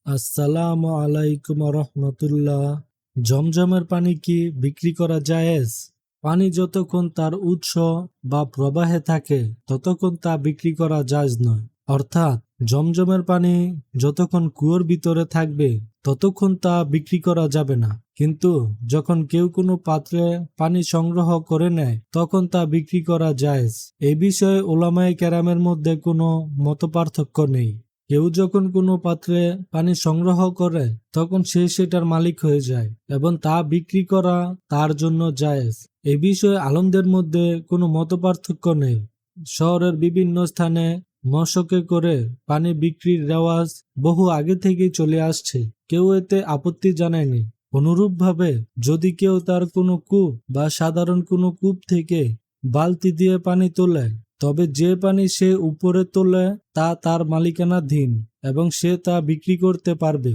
আসসালামু আলাইকুম রহমতুল্লাহ। জমজমের পানি কি বিক্রি করা জায়েজ? পানি যতক্ষণ তার উৎস বা প্রবাহে থাকে ততক্ষণ তা বিক্রি করা জায়েজ নয়। অর্থাৎ জমজমের পানি যতক্ষণ কুয়োর ভিতরে থাকবে ততক্ষণ তা বিক্রি করা যাবে না, কিন্তু যখন কেউ কোনো পাত্রে পানি সংগ্রহ করে নেয় তখন তা বিক্রি করা জায়েজ। এই বিষয়ে উলামায়ে কেরামের মধ্যে কোনো মতপার্থক্য নেই। কেউ যখন কোনো পাত্রে পানি সংগ্রহ করে তখন সে সেটার মালিক হয়ে যায় এবং তা বিক্রি করা তার জন্য জায়েজ। এ বিষয়ে আলেমদের মধ্যে কোনো মতপার্থক্য নেই। শহরের বিভিন্ন স্থানে মশকে করে পানি বিক্রির রেওয়াজ বহু আগে থেকেই চলে আসছে, কেউ এতে আপত্তি জানায়নি। অনুরূপভাবে যদি কেউ তার কোনো কূপ বা সাধারণ কোনো কূপ থেকে বালতি দিয়ে পানি তোলে, তবে যে পানি সে উপরে তোলে তা তার মালিকানাধীন এবং সে তা বিক্রি করতে পারবে।